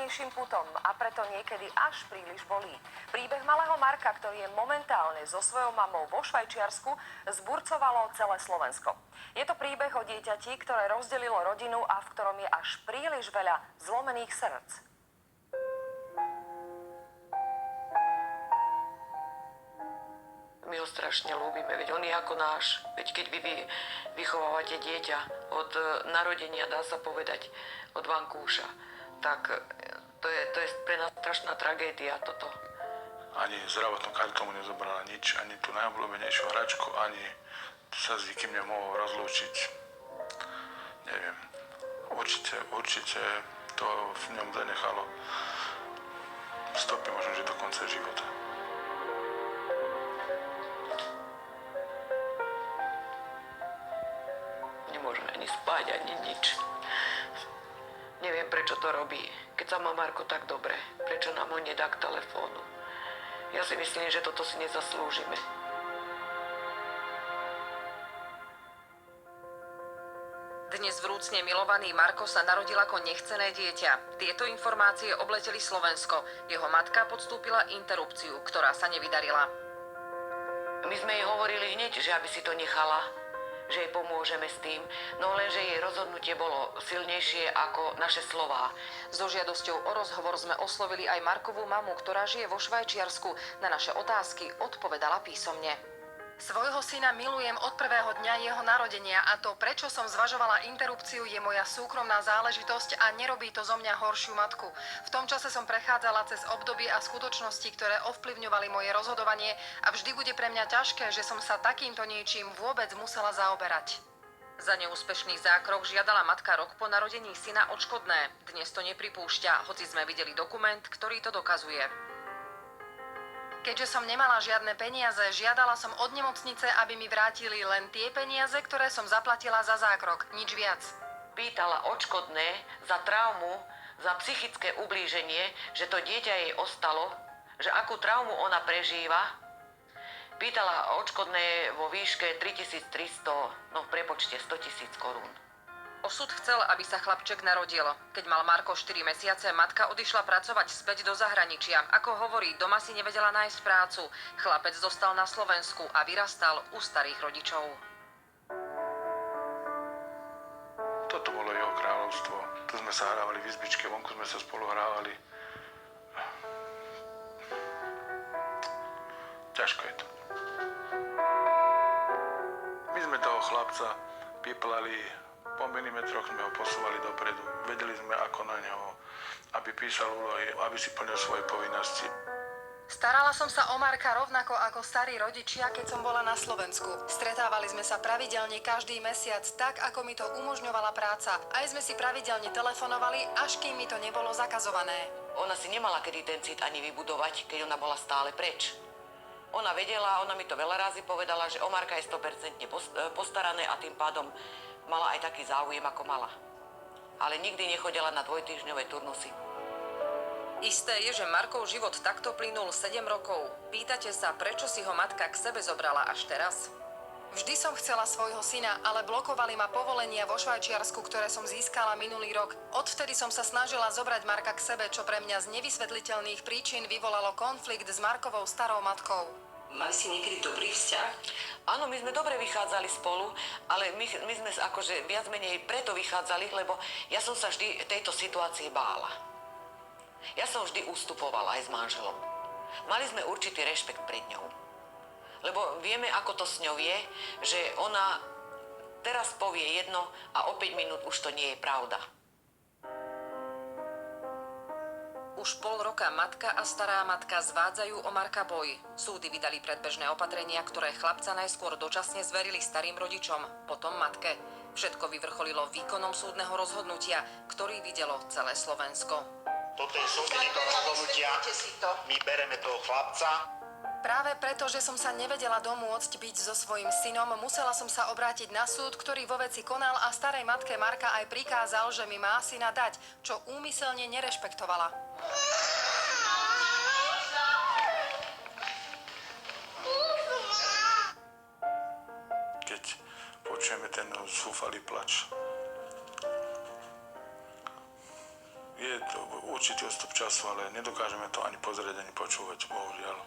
najsilnejším putom a preto niekedy až príliš bolí. Príbeh malého Marka, ktorý je momentálne so svojou mamou vo Švajčiarsku, zburcovalo celé Slovensko. Je to príbeh o dieťati, ktoré rozdelilo rodinu a v ktorom je až príliš veľa zlomených srdc. My ho strašne ľúbime, veď on je ako náš. Veď keď vy vychovávate dieťa od narodenia, dá sa povedať, od vankúša, tak to je pre nás strašná tragédia toto. Ani zdravotnú kartu mu nezobrala nič, ani tú najobľúbenejšiu hračku, ani sa s nikým nemohol rozlúčiť. Neviem, určite to v ňom zanechalo stopy možno, že do konca života. Nemôžeme ani spať, ani nič. Neviem, prečo to robí. Keď sa má Marko tak dobre, prečo nám ho nedá k telefónu? Ja si myslím, že toto si nezaslúžime. Dnes vrúcne milovaný Marko sa narodil ako nechcené dieťa. Tieto informácie obleteli Slovensko. Jeho matka podstúpila interrupciu, ktorá sa nevydarila. My sme jej hovorili hneď, že aby si to nechala, že jej pomôžeme s tým, no lenže jej rozhodnutie bolo silnejšie ako naše slová. So žiadosťou o rozhovor sme oslovili aj Markovú mamu, ktorá žije vo Švajčiarsku. Na naše otázky odpovedala písomne. Svojho syna milujem od prvého dňa jeho narodenia a to, prečo som zvažovala interrupciu, je moja súkromná záležitosť a nerobí to zo mňa horšiu matku. V tom čase som prechádzala cez obdobie a skutočnosti, ktoré ovplyvňovali moje rozhodovanie a vždy bude pre mňa ťažké, že som sa takýmto niečím vôbec musela zaoberať. Za neúspešný zákrok žiadala matka rok po narodení syna odškodné. Dnes to nepripúšťa, hoci sme videli dokument, ktorý to dokazuje. Keďže som nemala žiadne peniaze, žiadala som od nemocnice, aby mi vrátili len tie peniaze, ktoré som zaplatila za zákrok, nič viac. Pýtala odškodné za traumu, za psychické ublíženie, že to dieťa jej ostalo, že akú traumu ona prežíva. Pýtala odškodné vo výške 3300, no v prepočte 100 000 korún. Osud chcel, aby sa chlapček narodil. Keď mal Marko 4 mesiace, matka odišla pracovať späť do zahraničia. Ako hovorí, doma si nevedela nájsť prácu. Chlapec zostal na Slovensku a vyrastal u starých rodičov. Toto bolo jeho kráľovstvo. Tu sme sa hrávali v izbičke, vonku sme sa spolu hrávali. Ťažko je to. My sme toho chlapca piplali, po milimetroch sme ho posúvali dopredu. Vedeli sme, ako na neho, aby písal úlohy, aby si plnil svoje povinnosti. Starala som sa o Marka rovnako ako starí rodičia, keď som bola na Slovensku. Stretávali sme sa pravidelne každý mesiac, tak ako mi to umožňovala práca. Aj sme si pravidelne telefonovali, až kým mi to nebolo zakazované. Ona si nemala kedy ten cit ani vybudovať, keď ona bola stále preč. Ona vedela, ona mi to veľa razy povedala, že o Marka je 100% postarané a tým pádom mala aj taký záujem, ako mala. Ale nikdy nechodila na dvojtýždňové turnusy. Isté je, že Markov život takto plynul 7 rokov. Pýtate sa, prečo si ho matka k sebe zobrala až teraz? Vždy som chcela svojho syna, ale blokovali ma povolenia vo Švajčiarsku, ktoré som získala minulý rok. Odvtedy som sa snažila zobrať Marka k sebe, čo pre mňa z nevysvetliteľných príčin vyvolalo konflikt s Markovou starou matkou. Mali si niekedy dobrý vzťah? Áno, my sme dobre vychádzali spolu, ale my sme akože viac menej preto vychádzali, lebo ja som sa vždy tejto situácii bála. Ja som vždy ustupovala aj s manželom. Mali sme určitý rešpekt pred ňou. Lebo vieme, ako to s ňou je, že ona teraz povie jedno a o 5 minút už to nie je pravda. Už pol roka matka a stará matka zvádzajú o Marka boj. Súdy vydali predbežné opatrenia, ktoré chlapca najskôr dočasne zverili starým rodičom, potom matke. Všetko vyvrcholilo výkonom súdneho rozhodnutia, ktorý videlo celé Slovensko. Toto je súdny výkon rozhodnutia. My bereme toho chlapca. Práve preto, že som sa nevedela domôcť byť so svojím synom, musela som sa obrátiť na súd, ktorý vo veci konal a starej matke Marka aj prikázal, že mi má syna dať, čo úmyselne nerešpektovala. Keď počujeme ten zúfalý plač, určitý odstup času, ale nedokážeme to ani pozrieť, ani počúvať, bohužiaľ.